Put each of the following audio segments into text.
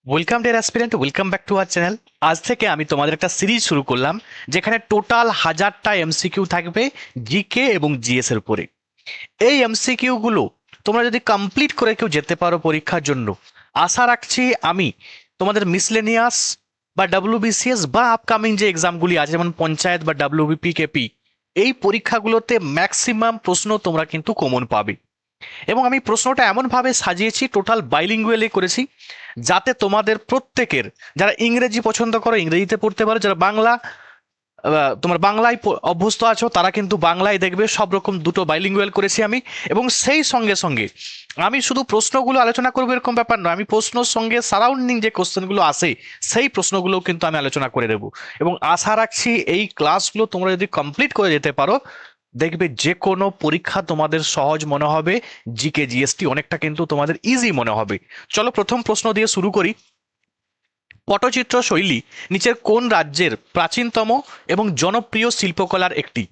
Welcome deer aspirant, welcome back to our channel. আজ থেকে আমি তোমাদের একটা সিরিজ শুরু করলাম, যেখানে টোটাল 1000টা এমসিকিউ থাকবে জিকে এবং জিএস এর উপরে। এই এমসিকিউ গুলো তোমরা যদি কমপ্লিট করে কেউ যেতে পারো পরীক্ষার জন্য, আশা রাখছি আমি তোমাদের মিসলেনিয়াস বা ডাব্লিউবিসিএস বা আপকামিং যে এক্সামগুলি আছে, যেমন পঞ্চায়েত বা ডাব্লিউবিপি কেপি, এই পরীক্ষাগুলোতে ম্যাক্সিমাম প্রশ্ন তোমরা কিন্তু কমন পাবে। এবং আমি প্রশ্নটা এমনভাবে সাজিয়েছি, টোটাল বাইলিঙ্গুয়ালি করেছি, যাতে তোমাদের প্রত্যেকের, যারা ইংরেজি পছন্দ করো ইংরেজিতে পড়তে পারো, যারা বাংলা তোমার বাংলায় অভ্যস্ত আছো তারা কিন্তু বাংলায় দেখবে। সব রকম দুটো বাইলিঙ্গুয়াল করেছি আমি। এবং সেই সঙ্গে সঙ্গে আমি শুধু প্রশ্নগুলো আলোচনা করবো এরকম ব্যাপার নয়, আমি প্রশ্নর সঙ্গে সারাউন্ডিং যে কোশ্চেনগুলো আসে সেই প্রশ্নগুলোও কিন্তু আমি আলোচনা করে দেবো। এবং আশা রাখছি এই ক্লাসগুলো তোমরা যদি কমপ্লিট করে যেতে পারো, দেখবে যে কোনো পরীক্ষা তোমাদের সহজ মনে হবে, জিকে জিএসটি অনেকটা কিন্তু তোমাদের ইজি মনে হবে। চলো প্রথম প্রশ্ন দিয়ে শুরু করি। পটচিত্র শৈলী নিচের কোন রাজ্যের প্রাচীনতম এবং জনপ্রিয় শিল্পকলার একটি?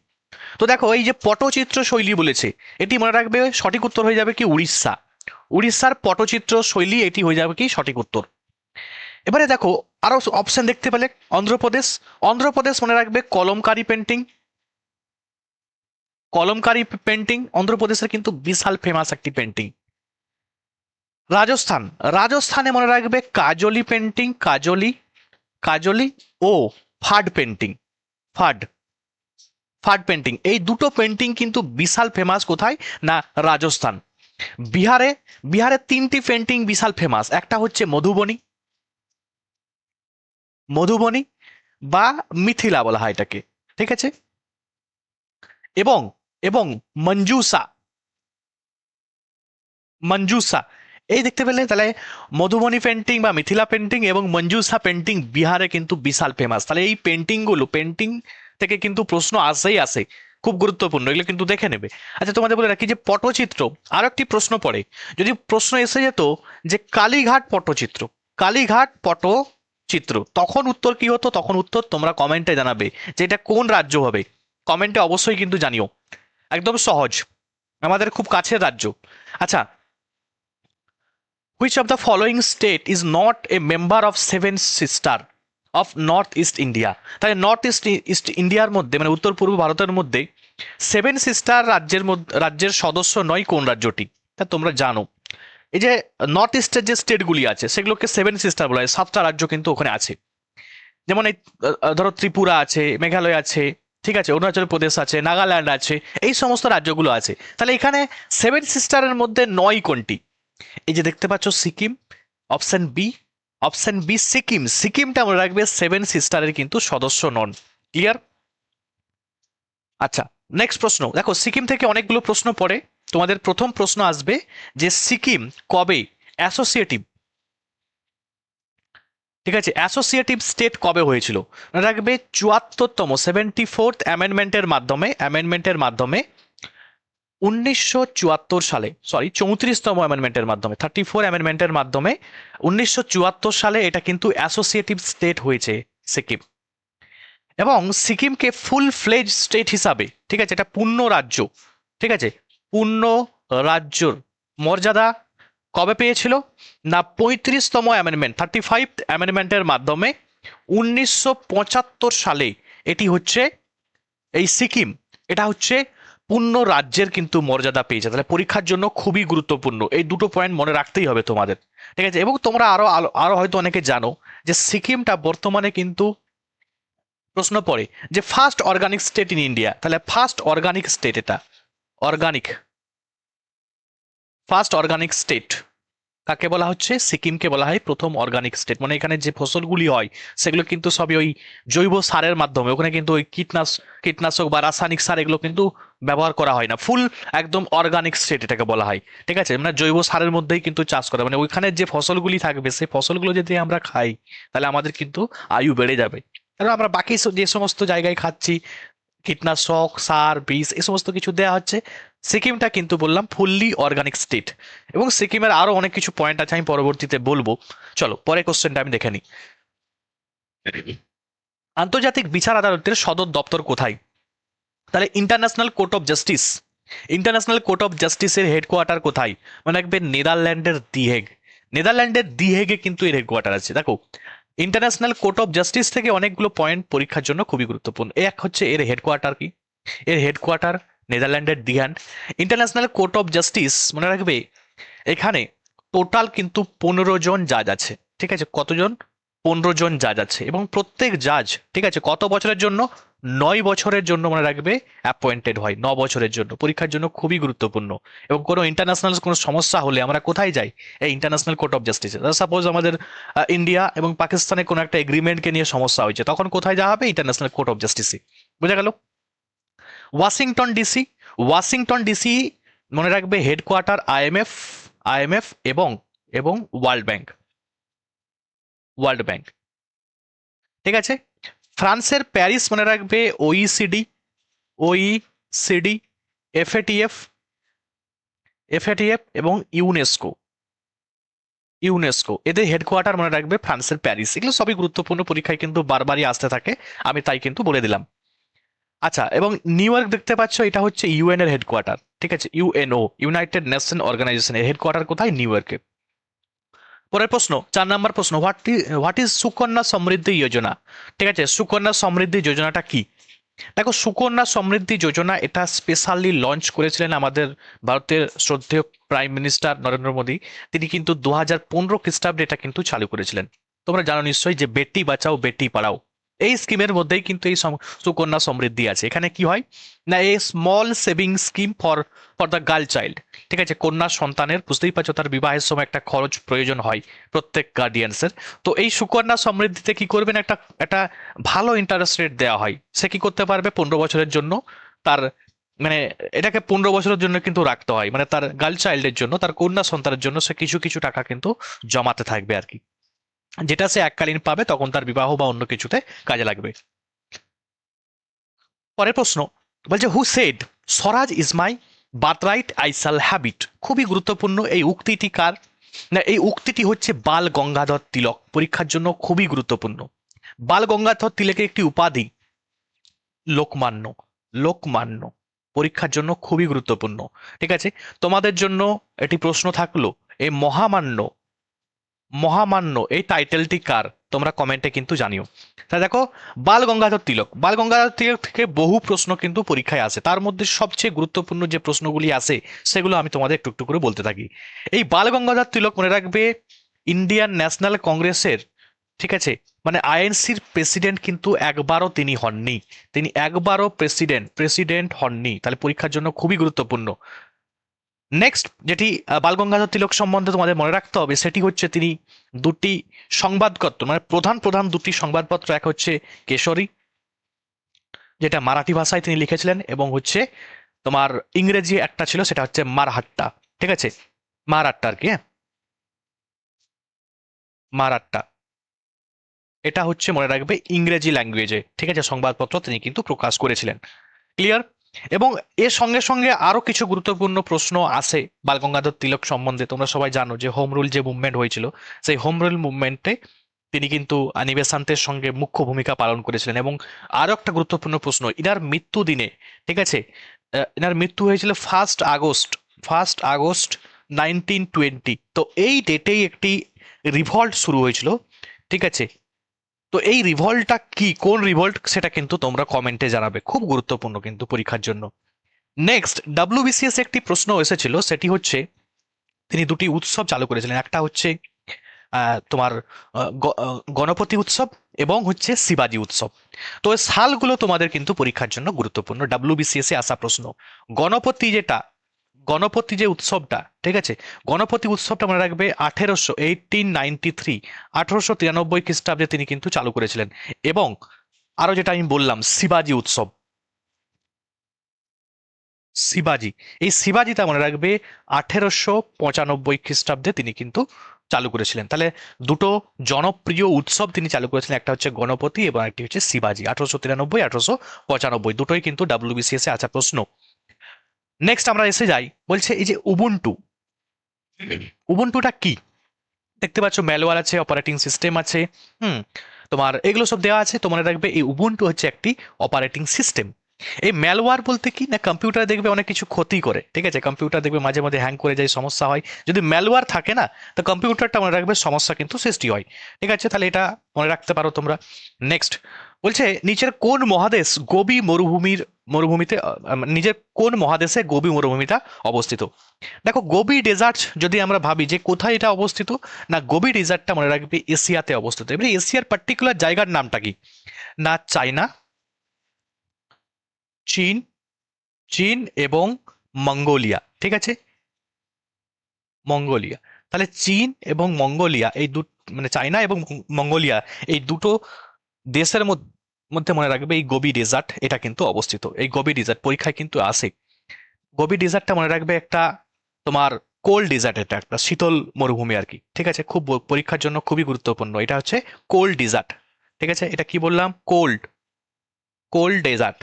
তো দেখো, এই যে পটচিত্র শৈলী বলেছে, এটি মনে রাখবে সঠিক উত্তর হয়ে যাবে কি উড়িষ্যা। উড়িষ্যার পটচিত্র শৈলী এটি হয়ে যাবে কি সঠিক উত্তর। এবারে দেখো, আরো অপশন দেখতে পেলে অন্ধ্রপ্রদেশ। অন্ধ্রপ্রদেশ মনে রাখবে কলমকারি পেন্টিং। কলমকারি পেন্টিং অন্ধ্রপ্রদেশের কিন্তু বিশাল ফেমাস একটি পেন্টিং। রাজস্থান, রাজস্থানে মনে রাখবে কাজলি পেন্টিং, কাজলি, কাজলি ও ফাড পেন্টিং। ফাড, ফাড পেন্টিং, এই দুটো পেন্টিং কিন্তু বিশাল ফেমাস। কোথায় না রাজস্থান। বিহারে, বিহারে তিনটি পেন্টিং বিশাল ফেমাস। একটা হচ্ছে মধুবনী, মধুবনী বা মিথিলা বলা হয় এটাকে, ঠিক আছে, এবং এবং মঞ্জুসা, মঞ্জুসা। এই দেখতে পেলে তাহলে মধুবনী পেন্টিং বা মিথিলা পেন্টিং এবং মঞ্জুসা পেন্টিং বিহারে কিন্তু বিশাল ফেমাস। তাহলে এই পেন্টিংগুলো, পেন্টিং থেকে কিন্তু প্রশ্ন আসেই আসে, খুব গুরুত্বপূর্ণ, এগুলো কিন্তু দেখে নেবে। আচ্ছা, তোমাদের বলে রাখি যে পটচিত্র, আরো একটি প্রশ্ন পড়ে, যদি প্রশ্ন এসে যেত যে কালীঘাট পটচিত্র, কালীঘাট পটচিত্র, তখন উত্তর কি হতো? তখন উত্তর তোমরা কমেন্টে জানাবে যে এটা কোন রাজ্য হবে। কমেন্টে অবশ্যই কিন্তু জানিও। একদম সহজ, আমাদের খুব কাছের রাজ্য। আচ্ছা, which of the following state is not a member of seven sister of north east India? তাহলে নর্থ ইস্ট ইন্ডিয়ার মধ্যে, মানে উত্তর পূর্ব ভারতের মধ্যে সেভেন সিস্টার রাজ্যের মধ্যে, রাজ্যের সদস্য নয় কোন রাজ্যটি? তা তোমরা জানো, এই যে নর্থ ইস্টের যে স্টেটগুলি আছে সেগুলোকে সেভেন সিস্টার বলা হয়। সাতটা রাজ্য কিন্তু ওখানে আছে। যেমন এই ধরো ত্রিপুরা আছে, মেঘালয় আছে, ঠিক আছে, অরুণাচল প্রদেশ আছে, নাগাল্যান্ড আছে, এই সমস্ত রাজ্যগুলো আছে। তাহলে এখানে সেভেন সিস্টারের মধ্যে নয় কোনটি? এই যে দেখতে পাচ্ছ Sikkim, option B, option B Sikkim. সিকিমটা মনে রাখবে সেভেন সিস্টারের কিন্তু সদস্য নন। ক্লিয়ার? আচ্ছা, নেক্সট প্রশ্ন দেখো, সিকিম থেকে অনেকগুলো প্রশ্ন পড়ে। তোমাদের প্রথম প্রশ্ন আসবে যে সিকিম কবে অ্যাসোসিয়েটিভ, ঠিক আছে, অ্যাসোসিয়েটিভ স্টেট কবে হয়েছিল? মনে রাখবে 74তম, 74th অ্যামেন্ডমেন্টের মাধ্যমে, অ্যামেন্ডমেন্টের মাধ্যমে 1974 সালে, সরি 34তম অ্যামেন্ডমেন্টের মাধ্যমে, 34 অ্যামেন্ডমেন্টের মাধ্যমে 1974 সালে এটা কিন্তু অ্যাসোসিয়েটিভ স্টেট হয়েছে সিকিম। এবং সিকিমকে ফুল ফ্লেজ স্টেট হিসাবে, ঠিক আছে, এটা পূর্ণ রাজ্য, ঠিক আছে, পূর্ণ রাজ্যর মর্যাদা কবে পেয়েছিল? না 35তম অ্যামেন্ডমেন্ট, 35th অ্যামেন্ডমেন্টের মাধ্যমে 1975 সালে এটি হচ্ছে, এই সিকিম, এটা হচ্ছে পূর্ণ রাজ্যের কিন্তু মর্যাদা পেয়েছে। তাহলে পরীক্ষার জন্য খুবই গুরুত্বপূর্ণ, এই দুটো পয়েন্ট মনে রাখতেই হবে তোমাদের, ঠিক আছে। এবং তোমরা আরো আরো হয়তো অনেকে জানো যে সিকিমটা বর্তমানে কিন্তু প্রশ্ন পড়ে যে first organic state in India. তাহলে ফার্স্ট অর্গানিক স্টেট এটা, অর্গানিক, ফার্স্ট অর্গানিক স্টেট কাকে বলা হচ্ছে? সিকিমকে বলা হয় প্রথম অর্গানিক স্টেট। মানে এখানে যে ফসলগুলি হয় সেগুলো কিন্তু সবই ওই জৈব সারের মাধ্যমে, ওখানে কিন্তু ওই কীটনাশক বা রাসায়নিক সার এগুলো কিন্তু ব্যবহার করা হয় না। ফুল একদম অর্গানিক স্টেট এটাকে বলা হয়, ঠিক আছে, মানে জৈব সারের মধ্যেই কিন্তু চাষ করা, মানে ওইখানে যে ফসলগুলি থাকবে সেই ফসলগুলো যদি আমরা খাই তাহলে আমাদের কিন্তু আয়ু বেড়ে যাবে। কারণ আমরা বাকি যে সমস্ত জায়গায় খাচ্ছি কীটনাশক, সার, বিষ, এই সমস্ত কিছু দেওয়া হচ্ছে, সিকিমটা কিন্তু বললাম ফুললি অর্গানিক স্টেট। এবং সিকিমের আরো অনেক কিছু পয়েন্ট আছে, আমি পরবর্তীতে বলবো। চলো পরের কোশ্চেনটা আমি দেখে নিই। আন্তর্জাতিক বিচার আদালতের সদর দপ্তর কোথায়? তাহলে international Court of justice, international Court of জাস্টিসের হেডকোয়ার্টার কোথায়? মনে রাখবে নেদারল্যান্ডের দি হেগ। নেদারল্যান্ডের দি হেগে কিন্তু এর হেডকোয়ার্টার আছে। দেখো, ইন্টারন্যাশনাল কোর্ট অফ জাস্টিস থেকে অনেকগুলো পয়েন্ট পরীক্ষার জন্য খুবই গুরুত্বপূর্ণ। এক হচ্ছে এর হেডকোয়ার্টার কি, এর হেডকোয়ার্টার নেদারল্যান্ডের দি হ্যান্ড। ইন্টারন্যাশনাল কোর্ট অফ জাস্টিস মনে রাখবে, এখানে টোটাল কিন্তু 15 জন জাজ আছে, ঠিক আছে? কতজন? 15 জন জাজ আছে, এবং প্রত্যেক জাজ, ঠিক আছে, কত বছরের জন্য? 9 বছরের জন্য মনে রাখবে অ্যাপয়েন্টেড হয়, 9 বছরের জন্য। পরীক্ষার জন্য খুবই গুরুত্বপূর্ণ। এবং কোনো ইন্টারন্যাশনাল কোনো সমস্যা হলে আমরা কোথায় যাই? এই ইন্টারন্যাশনাল কোর্ট অফ জাস্টিসে। সাপোজ আমাদের ইন্ডিয়া এবং পাকিস্তানে কোনো একটা এগ্রিমেন্টকে নিয়ে সমস্যা হয়েছে, তখন কোথায় যাওয়া হবে? ইন্টারন্যাশনাল কোর্ট অফ জাস্টিসে। বুঝা গেল? ওয়াশিংটন ডিসি, ওয়াশিংটন ডিসি মনে রাখবে হেডকোয়ার্টার আইএমএফ, আইএমএফ এবং এবং ওয়ার্ল্ড ব্যাংক, ওয়ার্ল্ড ব্যাংক, ঠিক আছে? ফ্রান্সের প্যারিস মনে রাখবে ওইসিডি, ওইসিডি, এফএটিএফ, এফএটিএফ এবং ইউনেস্কো, ইউনেস্কো, এদের হেডকোয়ার্টার মনে রাখবে ফ্রান্সের প্যারিস। এগুলো সবই গুরুত্বপূর্ণ, পরীক্ষায় কিন্তু বারবারই আসতে থাকে, আমি তাই কিন্তু বলে দিলাম। আচ্ছা, এবং নিউ ইয়র্ক দেখতে পাচ্ছ, এটা হচ্ছে ইউএন এর হেডকোয়ার্টার, ঠিক আছে? ইউএনও, ইউনাইটেড নেশন অর্গানাইজেশনের হেডকোয়ার্টার কোথায়? নিউ ইয়র্কে। পরের প্রশ্ন, 4 নম্বর প্রশ্ন, হোয়াট ইজ সুকন্যা সমৃদ্ধি যোজনা? ঠিক আছে, সুকন্যা সমৃদ্ধি যোজনাটা কি? দেখো, সুকন্যা সমৃদ্ধি যোজনা এটা স্পেশালি লঞ্চ করেছিলেন আমাদের ভারতের শ্রদ্ধেয় প্রাইম মিনিস্টার নরেন্দ্র মোদী। তিনি কিন্তু 2015 খ্রিস্টাব্দে এটা কিন্তু চালু করেছিলেন। তোমরা জানো নিশ্চয়ই যে বেটি বাঁচাও বেটি পড়াও, এই স্কিমের মধ্যেই কিন্তু এই সুকন্যা সমৃদ্ধি আছে। এখানে কি হয় না, এই small saving scheme for for the girl child, ঠিক আছে? কন্যা সন্তানের, বুঝতেই পারছো, তার বিবাহের সময় একটা খরচ প্রয়োজন হয় প্রত্যেক গার্ডিয়ানসের। তো এই সুকন্যা সমৃদ্ধিতে কি করবেন, একটা একটা ভালো ইন্টারেস্ট রেট দেওয়া হয়। সে কি করতে পারবে? 15 বছরের জন্য তার, মানে এটাকে 15 বছরের জন্য কিন্তু রাখতে হয়, মানে তার গার্ল চাইল্ডের জন্য, তার কন্যা সন্তানের জন্য সে কিছু কিছু টাকা কিন্তু জমাতে থাকবে আর কি, যেটা সে এককালীন পাবে, তখন তার বিবাহ বা অন্য কিছুতে কাজে লাগবে। পরের প্রশ্ন বলছে, who said swaraj is my birthright I shall have it? খুবই গুরুত্বপূর্ণ এই উক্তিটি কার? না, এই উক্তিটি হচ্ছে বাল গঙ্গাধর তিলক। পরীক্ষার জন্য খুবই গুরুত্বপূর্ণ। বাল গঙ্গাধর তিলকের একটি উপাধি লোকমান্য, লোকমান্য, পরীক্ষার জন্য খুবই গুরুত্বপূর্ণ, ঠিক আছে? তোমাদের জন্য এটি প্রশ্ন থাকলো, এই মহামান্য, মহামান্য এই টাইটেলটি কার? তোমরা কমেন্টে কিন্তু জানিও। তা দেখো, বাল গঙ্গাধর তিলক, বাল গঙ্গাধর তিলক থেকে বহু প্রশ্ন কিন্তু পরীক্ষায় আসে। তার মধ্যে সবচেয়ে গুরুত্বপূর্ণ যে প্রশ্নগুলি আসে সেগুলো আমি তোমাদের একটু একটু করে বলতে থাকি। এই বাল গঙ্গাধর তিলক মনে রাখবে ইন্ডিয়ান ন্যাশনাল কংগ্রেসের, ঠিক আছে, মানে আইএনসির প্রেসিডেন্ট কিন্তু একবারও তিনি হননি। তিনি একবারও প্রেসিডেন্ট হননি। তাহলে পরীক্ষার জন্য খুবই গুরুত্বপূর্ণ। নেক্সট যেটি বাল গঙ্গাধর তিলক সম্বন্ধে তোমাদের মনে রাখতে হবে, সেটি হচ্ছে তিনি দুটি সংবাদপত্র, মানে প্রধান প্রধান দুটি সংবাদপত্র, এক হচ্ছে কেশরী, যেটা মারাঠি ভাষায় তিনি লিখেছিলেন, এবং হচ্ছে তোমার ইংরেজি একটা ছিল, সেটা হচ্ছে মারহাট্টা, ঠিক আছে? মারাট্টা আর কি, হ্যাঁ, মারাট্টা। এটা হচ্ছে মনে রাখবে ইংরেজি ল্যাঙ্গুয়েজে, ঠিক আছে, সংবাদপত্র তিনি কিন্তু প্রকাশ করেছিলেন। ক্লিয়ার? এবং এর সঙ্গে সঙ্গে আরো কিছু গুরুত্বপূর্ণ প্রশ্ন আসে বালগঙ্গাধর তিলক সম্বন্ধে। তোমরা সবাই জানো যে হোম রুল যে মুভমেন্ট হয়েছিল, সেই হোম রুল মুভমেন্টে তিনি কিন্তু আনি বেসান্তের সঙ্গে মুখ্য ভূমিকা পালন করেছিলেন। এবং আরো একটা গুরুত্বপূর্ণ প্রশ্ন, ইনার মৃত্যু দিনে, ঠিক আছে, এনার মৃত্যু হয়েছিল 1 আগস্ট, 1 আগস্ট 1920। তো এই ডেটেই একটি রিভল্ট শুরু হয়েছিল, ঠিক আছে? তো এই রিভল্টটা কি, কোন রিভল্ট, সেটা কিন্তু তোমরা কমেন্টে জানাবে, খুব গুরুত্বপূর্ণ কিন্তু পরীক্ষার জন্য। নেক্সট, ডাব্লিউবিসিএস একটি প্রশ্ন এসেছিল, সেটি হচ্ছে তিনি দুটি উৎসব চালু করেছিলেন। একটা হচ্ছে তোমার গণপতি উৎসব, এবং হচ্ছে শিবাজি উৎসব। তো এই সালগুলো তোমাদের কিন্তু পরীক্ষার জন্য গুরুত্বপূর্ণ, ডাব্লিউবিসিএস এ আসা প্রশ্ন। গণপতি যেটা, গণপতি যে উৎসবটা, ঠিক আছে, গণপতি উৎসবটা মনে রাখবে 1893, 1893 খ্রিস্টাব্দে তিনি কিন্তু চালু করেছিলেন। এবং আরো যেটা আমি বললাম, শিবাজি উৎসব, শিবাজি, এই শিবাজিটা মনে রাখবে 1895 খ্রিস্টাব্দে তিনি কিন্তু চালু করেছিলেন। তাহলে দুটো জনপ্রিয় উৎসব তিনি চালু করেছিলেন, একটা হচ্ছে গণপতি এবং একটি হচ্ছে শিবাজি, 1893, 1895, দুটোই কিন্তু ডাব্লিউবিসিএস এ আসা প্রশ্ন। নেক্সট আমরা এসে যাই, বলছে এই যে উবুন্টু, উবুন্টুটা কি? দেখতে পাচ্ছ ম্যালওয়্যার আছে, অপারেটিং সিস্টেম আছে, হুম, তোমার এগুলো সব দেওয়া আছে। তো মনে রাখবে এই উবুন্টু হচ্ছে একটি অপারেটিং সিস্টেম। এই ম্যালওয়্যার বলতে কি না, কম্পিউটার দেখবে অনেক কিছু ক্ষতি করে, ঠিক আছে, কম্পিউটার দেখবে মাঝে মাঝে হ্যাং করে যায়, সমস্যা হয়। যদি ম্যালওয়্যার থাকে না, তো কম্পিউটারটা মনে রাখবে সমস্যা কিন্তু সৃষ্টি হয়। ঠিক আছে, তাহলে এটা মনে রাখতে পারো তোমরা। নেক্সট বলছে নিচের কোন মহাদেশ গোবি মরুভূমিতে নিজের কোন মহাদেশে গোবি মরুভূমিটা অবস্থিত? দেখো গোবি ডেজার্ট যদি আমরা ভাবি যে কোথায় এটা অবস্থিত, না গোবি ডেজার্টটা মনে রাখবে এশিয়াতে অবস্থিত। এবারে এশিয়ার পার্টিকুলার জায়গার নামটা কি? না চায়না, চীন, চীন এবং মঙ্গোলিয়া। ঠিক আছে, মঙ্গোলিয়া। তাহলে চীন এবং মঙ্গোলিয়া এই মানে চায়না এবং মঙ্গোলিয়া এই দুটো দেশের মধ্যে মনে রাখবে এই গোবি ডেজার্ট এটা কিন্তু অবস্থিত। এই গোবি ডেজার্ট পরীক্ষায় কিন্তু আসে। গোবি ডেজার্টটা মনে রাখবে একটা তোমার কোল্ড ডেজার্ট, এটা একটা শীতল মরুভূমি আর কি। ঠিক আছে, খুব পরীক্ষার জন্য খুবই গুরুত্বপূর্ণ। এটা হচ্ছে কোল্ড ডেজার্ট। ঠিক আছে, এটা কি বললাম? Cold, cold dessert.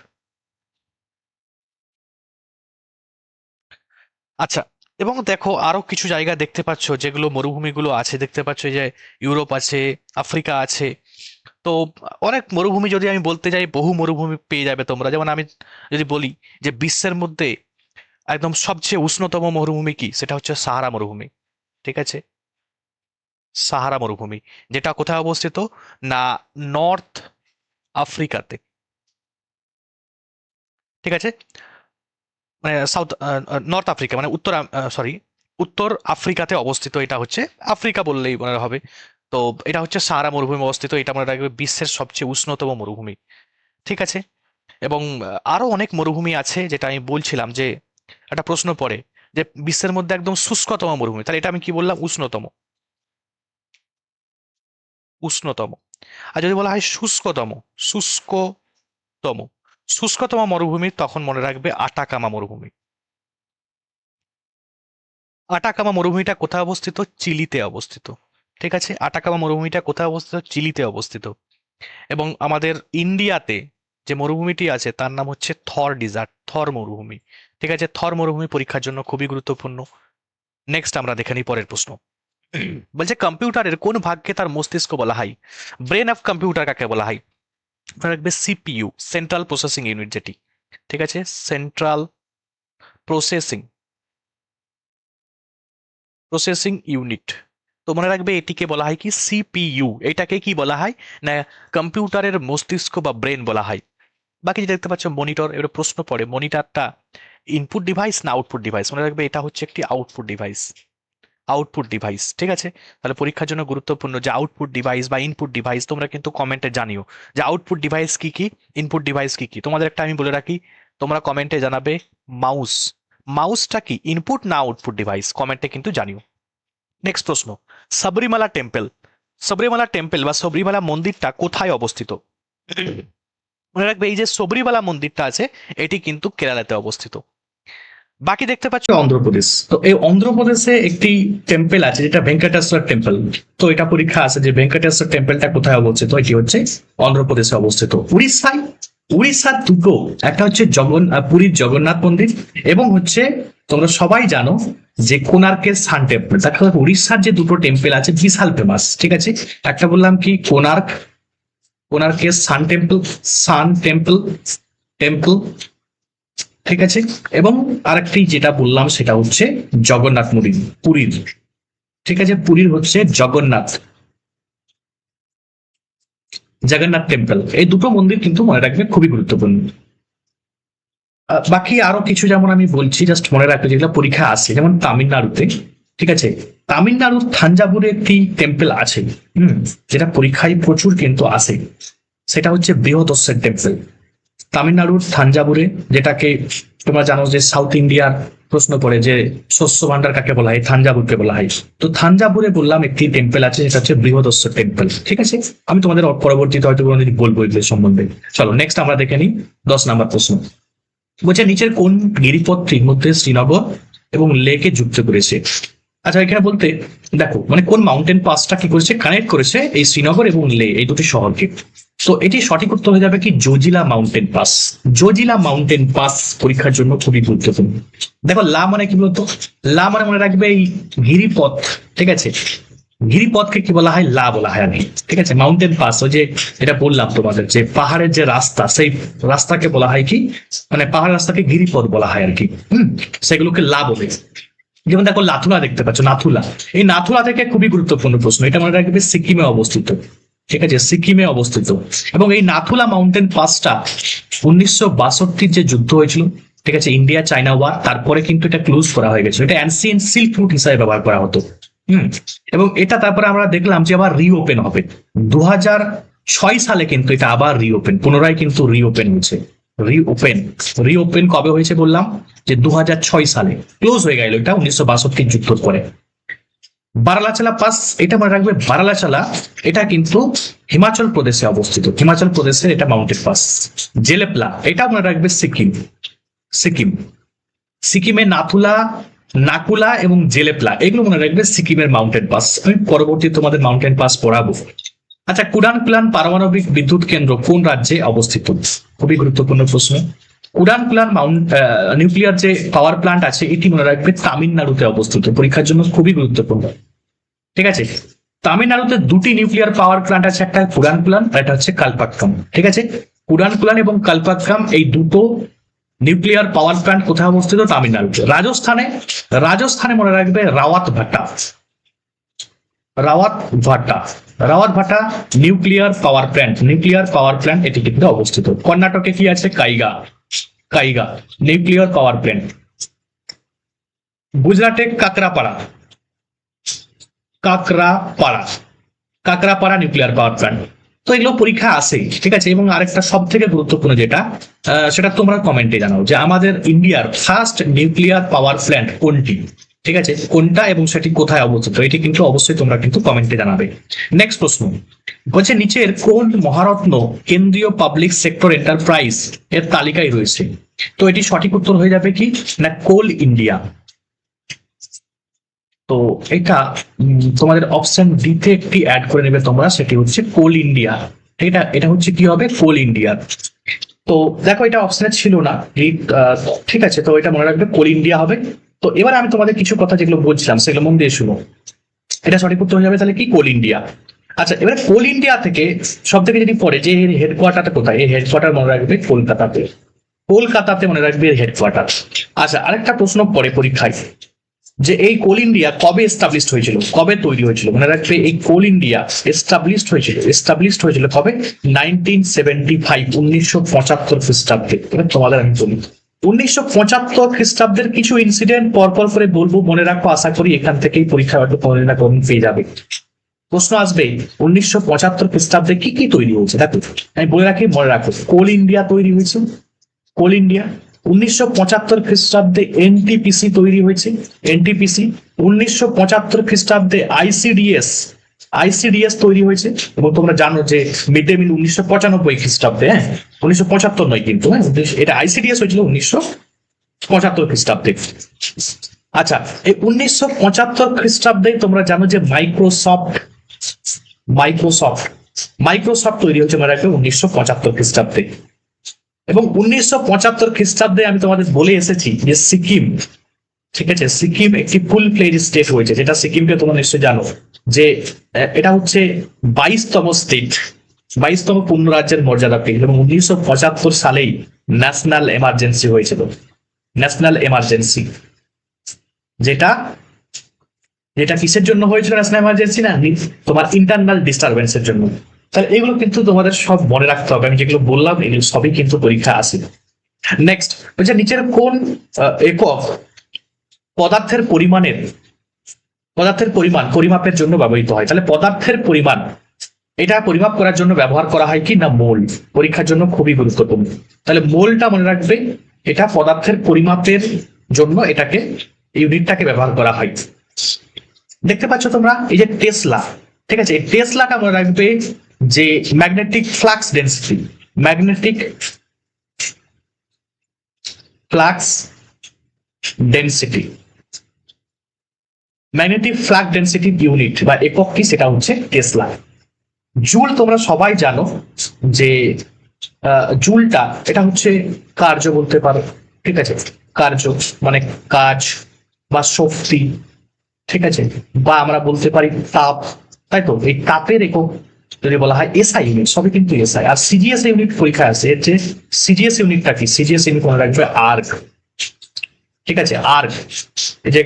আচ্ছা, এবং দেখো আরো কিছু জায়গা দেখতে পাচ্ছ যেগুলো মরুভূমিগুলো আছে, দেখতে পাচ্ছ এই যে ইউরোপ আছে, আফ্রিকা আছে। তো অনেক মরুভূমি যদি আমি বলতে যাই, বহু মরুভূমি পেয়ে যাবে তোমরা। যেমন আমি যদি বলি যে বিশ্বের মধ্যে একদম সবচেয়ে উষ্ণতম মরুভূমি কি, সেটা হচ্ছে সাহারা মরুভূমি। ঠিক আছে, সাহারা মরুভূমি, যেটা কোথায় অবস্থিত? না নর্থ আফ্রিকাতে। ঠিক আছে, মানে সাউথ নর্থ আফ্রিকা মানে উত্তর আফ্রিকাতে অবস্থিত। এটা হচ্ছে আফ্রিকা বললেই মনে হবে। তো এটা হচ্ছে সাহারা মরুভূমি অবস্থিত। এটা মনে রাখবে বিশ্বের সবচেয়ে উষ্ণতম মরুভূমি। ঠিক আছে, এবং আরো অনেক মরুভূমি আছে, যেটা আমি বলছিলাম যে একটা প্রশ্ন পড়ে যে বিশ্বের মধ্যে একদম শুষ্কতম মরুভূমি, তাহলে এটা আমি কি বললাম? উষ্ণতম, উষ্ণতম। আর যদি বলা হয় শুষ্কতম, শুষ্কতম, শুষ্কতম মরুভূমি, তখন মনে রাখবে আটাকামা মরুভূমি। আটাকামা মরুভূমিটা কোথায় অবস্থিত? চিলিতে অবস্থিত। ঠিক আছে, আটাকামা মরুভূমিটা কোথায় অবস্থিত? চিলিতে অবস্থিত। এবং আমাদের ইন্ডিয়াতে যে মরুভূমিটি আছে তার নাম হচ্ছে থর ডিজার্ট, থর মরুভূমি। ঠিক আছে, থর মরুভূমি পরীক্ষার জন্য খুবই গুরুত্বপূর্ণ। নেক্সট আমরা দেখে নিই পরের প্রশ্ন। বলছে কম্পিউটারের কোন ভাগকে তার মস্তিষ্ক বলা হয়? ব্রেন অফ কম্পিউটার কাকে বলা হয়? মনে রাখবে সিপিইউ, সেন্ট্রাল প্রসেসিং ইউনিট যেটি। ঠিক আছে, সেন্ট্রাল প্রসেসিং প্রসেসিং ইউনিট। তো মনে রাখবে এটিকে বলা হয় কি? সিপিইউ। এটাকে কি বলা হয়? না কম্পিউটারের মস্তিষ্ক বা ব্রেন বলা হয়। বাকি যে দেখতে পাচ্ছ মনিটর, এবার প্রশ্ন পড়ে মনিটরটা ইনপুট ডিভাইস না আউটপুট ডিভাইস? মনে রাখবে এটা হচ্ছে একটি আউটপুট ডিভাইস, আউটপুট ডিভাইস। ঠিক আছে, তাহলে পরীক্ষার জন্য গুরুত্বপূর্ণ যে আউটপুট ডিভাইস বা ইনপুট ডিভাইস। তোমরা কিন্তু কমেন্টে জানিও যে আউটপুট ডিভাইস কি কি, ইনপুট ডিভাইস কি কি। তোমাদের একটা আমি বলে রাখি, তোমরা কমেন্টে জানাবে মাউস, মাউসটা কি ইনপুট না আউটপুট ডিভাইস? কমেন্টে কিন্তু জানিও। নেক্সট প্রশ্ন, সাবরিমালা টেম্পল, সাবরিমালা টেম্পল বা সবরিমালা মন্দিরটা কোথায় অবস্থিত? মনে রাখবে এই যে সবরিমালা মন্দিরটা আছে এটি কিন্তু কেরালাতে অবস্থিত। বাকি দেখতে পাচ্ছ অন্ধ্রপ্রদেশ। তো এই অন্ধ্রপ্রদেশে একটি টেম্পল আছে যেটা ভেঙ্কটেশ্বর টেম্পল। তো এটা পরীক্ষা আছে যে ভেঙ্কটেশ্বর টেম্পলটা কোথায় অবস্থিত? এটি হচ্ছে অন্ধ্রপ্রদেশে অবস্থিত। উড়িষ্যায়, উড়িষ্যার দুটো, একটা হচ্ছে পুরীর জগন্নাথ মন্দির এবং হচ্ছে তোমরা সবাই জানো যে কোণার্কের সান টেম্পল। দেখা যাক উড়িষ্যার যে দুটো টেম্পল আছে বিশাল ফেমাস। ঠিক আছে, একটা বললাম কি কোণার্ক, কোণার্কের sun temple, sun temple, temple. ঠিক আছে, এবং আরেকটি যেটা বললাম সেটা হচ্ছে জগন্নাথ মন্দির পুরীর। ঠিক আছে, পুরীর হচ্ছে জগন্নাথ, জগন্নাথ টেম্পল। এই দুটো মন্দির কিন্তু মনে রাখবে খুবই গুরুত্বপূর্ণ। বাকি আরো কিছু যেমন আমি বলছি, জাস্ট মনে রাখবে যেগুলো পরীক্ষা আসে, যেমন তামিলনাড়ুতে। ঠিক আছে, তামিলনাড়ুর থাঞ্জাভুরে একটি টেম্পল আছে, যেটা পরীক্ষায় প্রচুর কিন্তু আসে। সেটা হচ্ছে বৃহদস্যের টেম্পল, তামিলনাড়ুর থাঞ্জাভুরে, যেটাকে তোমরা জানো যে সাউথ ইন্ডিয়ার প্রশ্ন পড়ে যে শস্য ভান্ডার কাকে বলা হয়? থাঞ্জাভুরকে বলা হয়। তো থাঞ্জাভুরে বললাম একটি টেম্পল আছে, সেটা হচ্ছে বৃহদস্যর টেম্পল। ঠিক আছে, আমি তোমাদের পরবর্তীতে হয়তো কোনোদিন বলবো এগুলো সম্বন্ধে। চলো নেক্সট আমরা দেখে নিই 10 নম্বর প্রশ্ন। বলছে নিচের কোন গিরিপথটির মধ্যে শ্রীনগর এবং লেকে যুক্ত করেছে? আচ্ছা, এখানে বলতে দেখো মানে কোন মাউন্টেন পাসটা কি করেছে, কানেক্ট করেছে এই শ্রীনগর এবং লে এই দুটি শহরকে। তো এটি সঠিক উত্তর হয়ে যাবে কি Zojila mountain pass. Zojila mountain pass পরীক্ষার জন্য খুবই গুরুত্বপূর্ণ। দেখো লা মানে কি বলতো? লা মানে মনে রাখবে এই গিরিপথ। ঠিক আছে, গিরিপথকে কি বলা হয়? লা বলা হয় আর কি। ঠিক আছে, মাউন্টেন পাস, ওই যে এটা বললাম তোমাদের, যে পাহাড়ের যে রাস্তা, সেই রাস্তাকে বলা হয় কি, মানে পাহাড় রাস্তাকে গিরিপথ বলা হয় আর কি। সেগুলোকে লা বলে। যেমন দেখো নাথুলা দেখতে পাচ্ছ, নাথুলা, এই নাথুলা থেকে খুবই গুরুত্বপূর্ণ প্রশ্ন, এটা মনে রাখবে সিকিমে অবস্থিত। ঠিক আছে, সিকিমে অবস্থিত। এবং এই নাথুলা মাউন্টেন পাসটা 1962 যে যুদ্ধ হয়েছিল, ঠিক আছে, ইন্ডিয়া চায়না ওয়ার, তারপরে কিন্তু এটা ক্লোজ করা হয়ে গেছে। এটা অ্যানসিয়েন্ট সিল্ক রুট হিসাবে ব্যবহার করা হতো। এবং এটা তারপরে আমরা দেখলাম যে আবার রিওপেন হবে 2006 সালে, কিন্তু এটা আবার রিওপেন, পুনরায় কিন্তু রিওপেন হয়েছে। রিওপেন রিওপেন কবে হয়েছে বললাম? যে 2006 সালে। ক্লোজ হয়ে গেল এটা 1962 যুদ্ধর পরে। বারালাচালা পাস, এটা মনে রাখবে, বারালাচালা এটা কিন্তু হিমাচল প্রদেশে অবস্থিত, হিমাচল প্রদেশের এটা মাউন্টেন পাস। জেলেপলা, এটা মনে রাখবে সিকিম। সিকিম সিকিমে নাথুলা, নাকুলা এবং জেলেপলা, এগুলো মনে রাখবে সিকিমের মাউন্টেন পাস। আমি পরবর্তী তোমাদের মাউন্টেন পাস পড়াবো। আচ্ছা, কুডানকুলান পারমাণবিক বিদ্যুৎ কেন্দ্র কোন রাজ্যে অবস্থিত? খুবই গুরুত্বপূর্ণ প্রশ্ন। কুডানকুলান নিউক্লিয়ার যে পাওয়ার প্ল্যান্ট আছে, এটি মনে রাখবে তামিলনাড়ুতে অবস্থিত। পরীক্ষার জন্য খুবই গুরুত্বপূর্ণ। ঠিক আছে, তামিলনাড়ুতে দুটি নিউক্লিয়ার পাওয়ার প্ল্যান্ট আছে, একটা কুডানকুলান আর একটা হচ্ছে কালপাক্কাম। ঠিক আছে, কুডানকুলান এবং কালপাক্কাম এই দুটো নিউক্লিয়ার পাওয়ার প্ল্যান্ট কোথায় অবস্থিত? তামিলনাড়ুতে। রাজস্থানে মনে রাখবে রাওয়াত ভাটা। রাওয়াত ভাটা রাওয়াত ভাটা নিউক্লিয়ার পাওয়ার প্ল্যান্ট এটি কিন্তু অবস্থিত। কর্ণাটকে কি আছে? Kaiga nuclear power plant. গুজরাটে কাকরাপাড়া নিউক্লিয়ার পাওয়ার প্ল্যান্ট। তো এগুলো পরীক্ষা আসেই। ঠিক আছে, এবং আরেকটা সব থেকে গুরুত্বপূর্ণ যেটা, সেটা তোমরা কমেন্টে জানাও যে আমাদের ইন্ডিয়ার ফার্স্ট নিউক্লিয়ার পাওয়ার প্ল্যান্ট কোনটি? ঠিক আছে, কোনটা এবং সেটি কোথায় অবস্থিত, এটি কিন্তু অবশ্যই তোমরা কিন্তু কমেন্টে জানাবে। নেক্সট প্রশ্ন বলছে, নিচের কোন মহারত্ন কেন্দ্রীয় পাবলিক সেক্টর এন্টারপ্রাইজ এর তালিকায় রয়েছে? তো এটি সঠিক উত্তর হয়ে যাবে কি না, কোল ইন্ডিয়া। তো এটা তোমাদের অপশন ডি তে একটি অ্যাড করে নেবে তোমরা, সেটি হচ্ছে কোল ইন্ডিয়া। এটা হচ্ছে কি হবে? কোল ইন্ডিয়া। তো দেখো এটা অপশনে ছিল না, ঠিক আছে, তো এটা মনে রাখবে কোল ইন্ডিয়া হবে। তো এবার আমি তোমাদের কিছু কথা যেগুলো বলছিলাম সেগুলো মন দিয়ে শুনো। এটা সঠিক উত্তর হয়ে যাবে তাহলে কি, কোল ইন্ডিয়া। আচ্ছা, এবারে কোল ইন্ডিয়া থেকে সব থেকে যদি পড়ে যে এর হেডকোয়ার্টারটা কোথায়, এই হেডকোয়ার্টার মনে রাখবে কলকাতাতে মনে রাখবে হেডকোয়ার্টার। আচ্ছা, আরেকটা প্রশ্ন পড়ে পরীক্ষায়, যে এই কোল ইন্ডিয়া কবে এস্টাবলিশড হয়েছিল, কবে তৈরি হয়েছিল? মনে রাখবে এই কোল ইন্ডিয়া এস্টাবলিশড হয়েছিল কবে? 1975, 1975 খ্রিস্টাব্দে। তোমাদের আমি বলি 1975 খ্রিস্টাব্দের কিছু ইনসিডেন্ট পরপর করে বলবো, মনে রাখো। আশা করি এখান থেকেই পরীক্ষা হয়তো কোন না কোন পেয়ে যাবে। প্রশ্ন আসবে 1975 খ্রিস্টাব্দে কি কি তৈরি হয়েছে। দেখো আমি বলে রাখি, মনে রাখো, কোল ইন্ডিয়া তৈরি হয়েছে, কোল ইন্ডিয়া। 1975 খ্রিস্টাব্দে এনটিপিসি তৈরি হয়েছে, এনটিপিসি। 1975 খ্রিস্টাব্দে আইসিডিএস তৈরি হয়েছে। এবং তোমরা জানো যে মিড ডে মিল 1995 খ্রিস্টাব্দে, 1975 নয় কিন্তু, এটা আইসিডিএস হয়েছিল 1975 খ্রিস্টাব্দে। আচ্ছা, এই 1975 খ্রিস্টাব্দে তোমরা জানো যে মাইক্রোসফট তৈরি হয়েছে, মনে রাখবে 1975 খ্রিস্টাব্দে। এবং 1975 খ্রিস্টাব্দে আমি তোমাদের বলে এসেছি যে সিকিম, ঠিক আছে, সিকিম একটি ফুল ফ্লেজ স্টেট হয়েছে, যেটা সিকিমকে তোমরা নিশ্চয়ই জানো যে এটা হচ্ছে 22তম স্টেট, 22তম পূর্ণ রাজ্যের মর্যাদা পেয়েছিল। এবং 1975 সালেই ন্যাশনাল এমার্জেন্সি হয়েছিল, ন্যাশনাল এমার্জেন্সি, যেটা কিসের জন্য হয়েছিল ন্যাশনাল এমার্জেন্সি? না, তোমার ইন্টারনাল ডিস্টারবেন্সের জন্য। তাহলে এগুলো কিন্তু তোমাদের সব মনে রাখতে হবে, আমি যেগুলো বললাম এগুলো সবই কিন্তু পরীক্ষা আসে। নেক্সট বলছে, নিচের কোন একক পদার্থের পরিমাণ পরিমাপের জন্য ব্যবহৃত হয়? তাহলে পদার্থের পরিমাণ, এটা পরিমাপ করার জন্য ব্যবহার করা হয় কি না, মোল। পরীক্ষার জন্য খুবই গুরুত্বপূর্ণ। তাহলে মোলটা মনে রাখবে, এটা পদার্থের পরিমাপের জন্য এটাকে, ইউনিটটাকে ব্যবহার করা হয়। দেখতে পাচ্ছ তোমরা এই যে টেসলা, ঠিক আছে, এই টেসলাটা মনে রাখবে যে ম্যাগনেটিক ফ্লাক্স ডেন্সিটি ইউনিট বা একক কি, সেটা হচ্ছে টেসলা। জুল তোমরা সবাই জানো যে জুলটা এটা হচ্ছে কার্য বলতে পারো, ঠিক আছে, কার্য মানে কাজ বা শক্তি, ঠিক আছে, বা আমরা বলতে পারি তাপ, তাই তো? এই তাপের একক যদি বলা হয় এসআই ইউনিট, সবই কিন্তু এসআই। আর সিজিএস ইউনিট পরীক্ষায় আছে, এর যে সিজিএস ইউনিটটা কি, সিজিএস ইউনিট মনে রাখবে আর্গ। ঠিক আছে, আর্গ। এই যে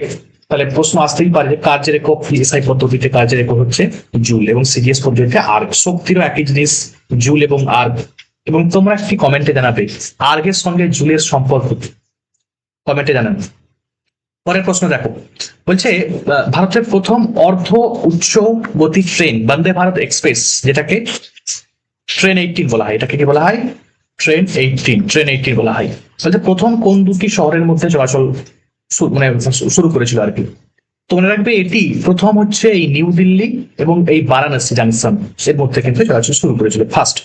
তাহলে প্রশ্ন আসতেই পারে যে কার্যের একক এসআই পদ্ধতিতে কার্যের একক হচ্ছে জুল, এবং সিজিএস পদ্ধতিতে আর্গ। শক্তিরও একই জিনিস, জুল এবং আর্গ। এবং তোমরা একটি কমেন্টে জানাবে আর্গের সঙ্গে জুলের সম্পর্ক, কমেন্টে জানাবে। পরের প্রশ্ন দেখো, বলছে ভারতের প্রথম অর্ধ উচ্চ গতি ট্রেন বন্দে ভারত এক্সপ্রেস, যেটাকে ট্রেন 18 বলা হয়, এটাকে কি বলা হয়? ট্রেন 18 বলা হয়। বলছে প্রথম কোন দুটি শহরের মধ্যে চলাচল মানে শুরু করেছিল আর কি। তো মনে রাখবে এটি প্রথম হচ্ছে এই নিউ দিল্লি এবং এই বারাণসী জাংশন এর মধ্যে কিন্তু চলাচল শুরু করেছিল ফার্স্ট।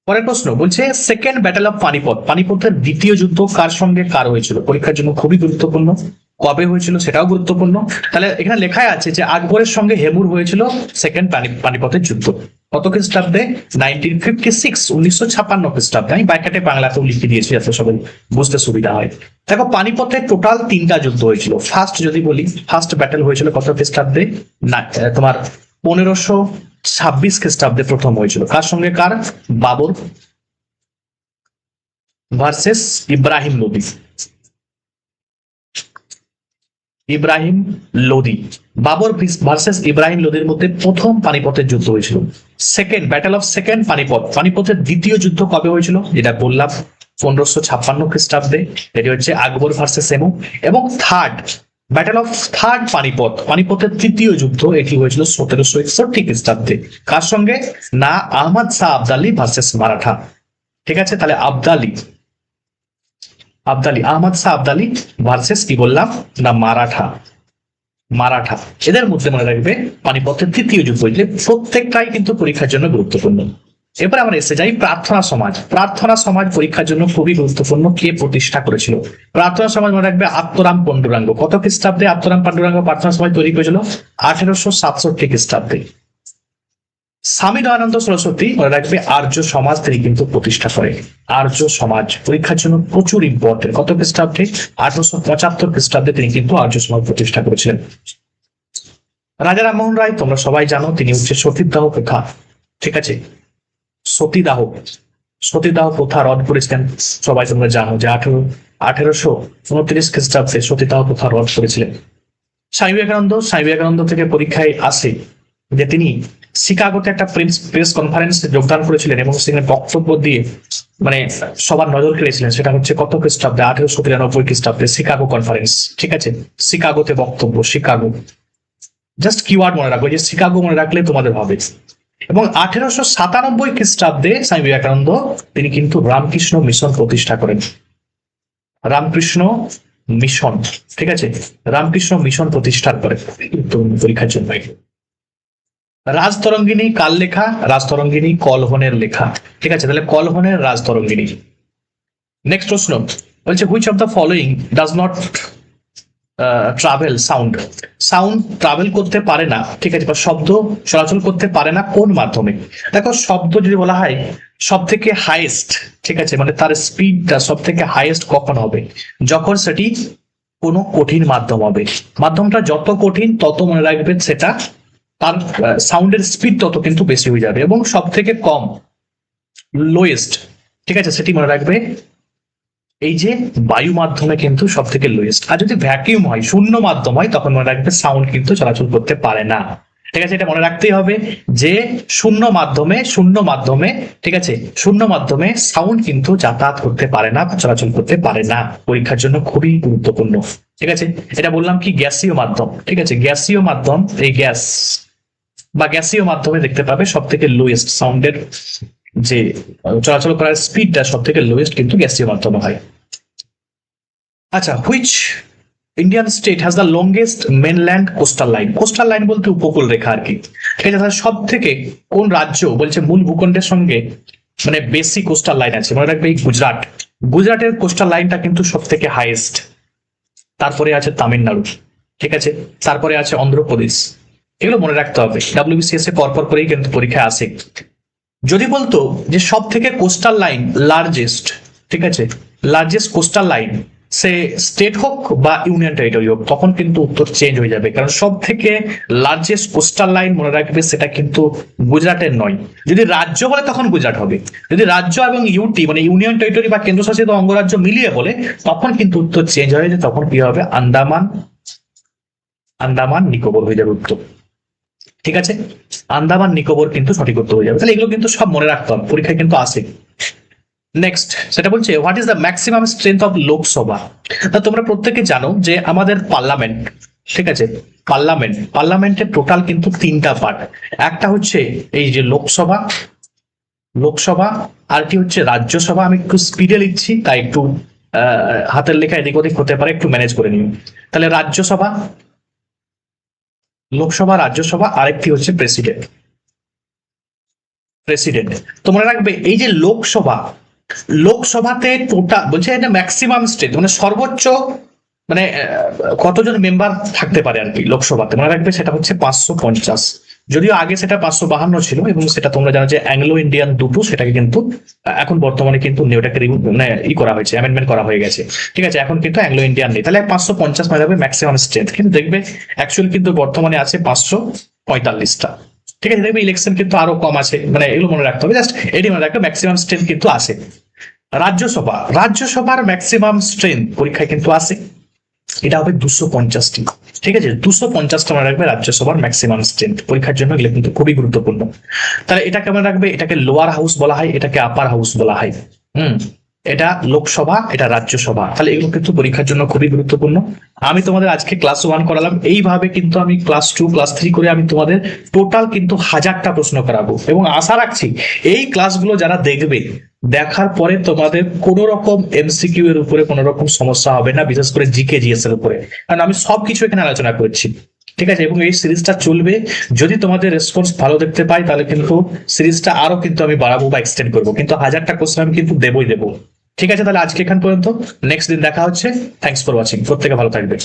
পরের প্রশ্ন বলছে সেকেন্ড ব্যাটেল অফ পানিপথ, পানিপথের দ্বিতীয় যুদ্ধ কার সঙ্গে কার হয়েছিল? পরীক্ষার জন্য খুবই গুরুত্বপূর্ণ। কবে হয়েছিল সেটাও গুরুত্বপূর্ণ। তাহলে এখানে লেখাই আছে যে আকবরের সঙ্গে হেমুর হয়েছিল সেকেন্ড পানিপথের যুদ্ধ। কত খ্রিস্টাব্দে? 1956, 1956 খ্রিস্টাব্দে। আমি ব্যাকেটে বাংলাতেও লিখে দিয়েছি যাতে সবাই বুঝতে সুবিধা হয়। দেখো পানিপথে টোটাল 3টা যুদ্ধ হয়েছিল। ফার্স্ট যদি বলি, ফার্স্ট ব্যাটেল হয়েছিল কত খ্রিস্টাব্দে? তোমার 1526 খ্রিস্টাব্দে প্রথম হয়েছিল। কার সঙ্গে কার? বাবর ভার্সেস ইব্রাহিম লোদি। ইব্রাহিম লোদি, বাবর ভার্সেস ইব্রাহিম লোদির মধ্যে প্রথম পানিপথের যুদ্ধ হয়েছিল। Second battle of second Panipat, পানিপথের দ্বিতীয় যুদ্ধ কবে হয়েছিল? যেটা বললাম 1556 খ্রিস্টাব্দে, এটি হচ্ছে আকবর ভার্সেস হেমু। এবং third battle of third Panipat, পানিপথের তৃতীয় যুদ্ধ, এটি হয়েছিল 1761 খ্রিস্টাব্দে। কার সঙ্গে? না আহমদ শাহ আবদালি ভার্সেস মারাঠা। ঠিক আছে, তাহলে আবদালি আহমদ শাহ আবদালি ভার্সেস কি বললাম না মারাঠা। এদের মধ্যে মনে রাখবে পানিপথের তৃতীয় যুদ্ধ হয়েছে। প্রত্যেকটাই কিন্তু পরীক্ষার জন্য গুরুত্বপূর্ণ। এবার আমরা এসে যাই প্রার্থনা সমাজ। প্রার্থনা সমাজ পরীক্ষার জন্য খুবই গুরুত্বপূর্ণ। কে প্রতিষ্ঠা করেছিল? প্রার্থনা সমাজ মনে রাখবে আত্মরাম পাণ্ডুরাঙ্গ। কত খ্রিস্টাব্দে আত্মরাম পাণ্ডুরাঙ্গ প্রার্থনা সমাজ তৈরি করেছিল? 1867 খ্রিস্টাব্দে। স্বামী দয়ানন্দ সরস্বতী মনে রাখবে আর্য সমাজ তিনি কিন্তু প্রতিষ্ঠা করে। আর্য সমাজ পরীক্ষার জন্য প্রচুর ইম্পর্টেন্ট। কত খ্রিস্টাব্দে? 1875 খ্রিস্টাব্দে তিনি কিন্তু আর্য সমাজ প্রতিষ্ঠা করেছিলেন। রাজা রামমোহন রায় তোমরা সবাই জানো, তিনি হচ্ছে সতীদাহ প্রথা, ঠিক আছে, সতীদাহ প্রথা রদ করেছিলেন। সবাই তোমরা জানো যে 1829 খ্রিস্টাব্দে সতীদাহ প্রথা রদ করেছিলেন। স্বামী বিবেকানন্দ থেকে পরীক্ষায় আসে যে তিনি শিকাগোতে একটা প্রেস কনফারেন্সে যোগদান করেছিলেন এবং সেখানে বক্তব্য দিয়ে মানে সবার নজর কেড়েছিলেন। সেটা হচ্ছে কত খ্রিস্টাব্দে? 1893 খ্রিস্টাব্দে শিকাগো কনফারেন্স। ঠিক আছে, শিকাগোতে বক্তব্য, শিকাগো জাস্ট কিওয়ার্ড মনে রাখবো, যে শিকাগো মনে রাখলে তোমাদের হবে। এবং 1897 খ্রিস্টাব্দে স্বামী বিবেকানন্দ তিনি কিন্তু রামকৃষ্ণ মিশন প্রতিষ্ঠা করেন। রামকৃষ্ণ মিশন, ঠিক আছে, রামকৃষ্ণ মিশন প্রতিষ্ঠা করেন পরীক্ষার জন্য। রাজতরঙ্গিনী কার লেখা? রাজতরঙ্গিনী কলহনের লেখা। ঠিক আছে, তাহলে কলহনের রাজতরঙ্গিনী। নেক্সট প্রশ্ন বলছে which of the following does not travel sound travel করতে পারে না, ঠিক আছে, বা শব্দ চলাচল করতে পারে না কোন মাধ্যমে? দেখো শব্দ যদি বলা হয় সব থেকে হাইয়েস্ট, ঠিক আছে, মানে তার স্পিডটা সব থেকে হাইয়েস্ট কখন হবে? যখন সেটি কোনো কঠিন মাধ্যম হবে। মাধ্যমটা যত কঠিন তত মনে রাখবে সেটা তার সাউন্ডের স্পিড তত কিন্তু বেশি হয়ে যাবে। এবং সব থেকে কম লোয়েস্ট, ঠিক আছে, সেটি মনে রাখবে এই যে বায়ু মাধ্যমে কিন্তু সব থেকে লোয়েস্ট। আর যদি ভ্যাকিউম হয়, শূন্য মাধ্যম হয়, তখন মনে রাখবে সাউন্ড কিন্তু চলাচল করতে পারে না। ঠিক আছে, এটা মনে রাখতেই হবে যে শূন্য মাধ্যমে ঠিক আছে, শূন্য মাধ্যমে সাউন্ড কিন্তু যাতায়াত করতে পারে না, চলাচল করতে পারে না। পরীক্ষার জন্য খুবই গুরুত্বপূর্ণ। ঠিক আছে, এটা বললাম কি গ্যাসীয় মাধ্যম। ঠিক আছে, গ্যাসীয় মাধ্যম, এই গ্যাস বা গ্যাসীয় মাধ্যমে দেখতে পাবে সব থেকে লোয়েস্ট সাউন্ডের যে চলাচল করার স্পিডটা সব থেকে লোয়েস্ট কিন্তু গ্যাসীয় মাধ্যমে হয়। আচ্ছা, which Indian state has the longest mainland coastal line? Coastal line বলতে উপকূল রেখা আর কি। ঠিক আছে, সব থেকে কোন রাজ্য বলছে মূল ভূখণ্ডের সঙ্গে মানে বেশি কোস্টাল লাইন আছে? মনে রাখবে এই গুজরাটের কোস্টাল লাইনটা কিন্তু সব থেকে হাইয়েস্ট। তারপরে আছে তামিলনাড়ু, ঠিক আছে, তারপরে আছে অন্ধ্রপ্রদেশ। এগুলো মনে রাখতে হবে, WBCS এ পরপর করেই কিন্তু পরীক্ষায় আসে। যদি বলতো যে সব থেকে কোস্টাল লাইন লার্জেস্ট, ঠিক আছে, লার্জেস্ট কোস্টাল লাইন সে স্টেট হোক বা ইউনিয়ন টেরিটরি হোক, তখন কিন্তু উত্তর চেঞ্জ হয়ে যাবে, কারণ সব থেকে লার্জেস্ট কোস্টাল লাইন মনে রাখবে সেটা কিন্তু গুজরাটের নয়। যদি রাজ্য বলে তখন গুজরাট হবে, যদি রাজ্য এবং ইউটি মানে ইউনিয়ন টেরিটরি বা কেন্দ্রশাসিত অঙ্গরাজ্য মিলিয়ে বলে তখন কিন্তু উত্তর চেঞ্জ হয়ে যায়, তখন কি হবে আন্দামান নিকোবর হয়ে যাবে উত্তর। ঠিক আছে, আন্দামান নিকোবর কিন্তু সঠিক উত্তর হয়ে যাবে। তাহলে এগুলো কিন্তু সব মনে রাখতে হবে, পরীক্ষায় কিন্তু আসে। নেক্সট সেটা বলছে what is the maximum strength of Lok Sabha. তা তোমরা প্রত্যেকে জানো যে আমাদের পার্লামেন্ট, ঠিক আছে, পার্লামেন্টের টোটাল কিন্তু 3টা পার্ট। একটা হচ্ছে এই যে লোকসভা, আরটি হচ্ছে রাজ্যসভা। আমি একটু স্পিডে লিখছি তাই একটু হাতের লেখা এদিক ওদিক হতে পারে, একটু ম্যানেজ করে নিও। তাহলে লোকসভা, রাজ্যসভা, আরেকটি হচ্ছে প্রেসিডেন্ট। তো মনে রাখবে এই যে লোকসভাতে টোটাল বলছে এটা ম্যাক্সিমাম স্ট্রেংথ মানে সর্বোচ্চ মানে কতজন মেম্বার থাকতে পারে আর কি লোকসভাতে, মনে রাখবে সেটা হচ্ছে 550। যদিও আগে সেটা 552 ছিল, এবং সেটা তোমরা জানো যে অ্যাংলো ইন্ডিয়ান দুটো, সেটাকে কিন্তু এখন বর্তমানে কিন্তু ওটাকে মানে করা হয়েছে, অ্যামেন্ডমেন্ট করা হয়ে গেছে। ঠিক আছে, এখন কিন্তু অ্যাংলো ইন্ডিয়ান নেই। তাহলে 550 মানে হবে ম্যাক্সিমাম স্ট্রেংথ, কিন্তু দেখবে অ্যাকচুয়ালি কিন্তু বর্তমানে আছে 545টা। ঠিক আছে, দেখবে ইলেকশন কিন্তু আরো কম আছে, মানে এগুলো মনে রাখতে হবে। জাস্ট এটি মনে রাখবে ম্যাক্সিমাম স্ট্রেংথ কিন্তু আসে। রাজ্যসভার ম্যাক্সিমাম স্ট্রেংথ পরীক্ষায় কিন্তু আসে, এটা হবে 250টি। ঠিক আছে, 250টা মনে রাখবে রাজ্যসভার ম্যাক্সিমাম স্ট্রেংথ, পরীক্ষার জন্য এগুলো কিন্তু খুবই গুরুত্বপূর্ণ। তাহলে এটা কেমন রাখবে, এটাকে লোয়ার হাউস বলা হয়, এটাকে আপার হাউস বলা হয়। এটা লোকসভা, এটা রাজ্যসভা। তাহলে এগুলো কিন্তু পরীক্ষার জন্য খুবই গুরুত্বপূর্ণ। আমি তোমাদের আজকে ক্লাস 1 করালাম, এইভাবে কিন্তু আমি ক্লাস 2 ক্লাস 3 করে আমি তোমাদের টোটাল কিন্তু 1000টা প্রশ্ন করাবো, এবং আশা রাখছি এই ক্লাসগুলো যারা দেখবে, দেখার পরে তোমাদের কোনো রকম এমসিকিউ এর উপরে কোনো রকম সমস্যা হবে না, বিশেষ করে জিকে জিএস এর উপরে, কারণ আমি সবকিছু এখানে আলোচনা করছি। ঠিক আছে, এবং এই সিরিজটা চলবে। যদি তোমাদের রেসপন্স ভালো দেখতে পাই তাহলে কিন্তু সিরিজটা আরো কিন্তু আমি বাড়াবো বা এক্সটেন্ড করবো, কিন্তু 1000টা কোশ্চেন আমি কিন্তু দেবো। ঠিক আছে, তাহলে আজকে এখান পর্যন্ত, নেক্সট দিন দেখা হচ্ছে। থ্যাঙ্কস ফর ওয়াচিং, প্রত্যেকে ভালো থাকবে।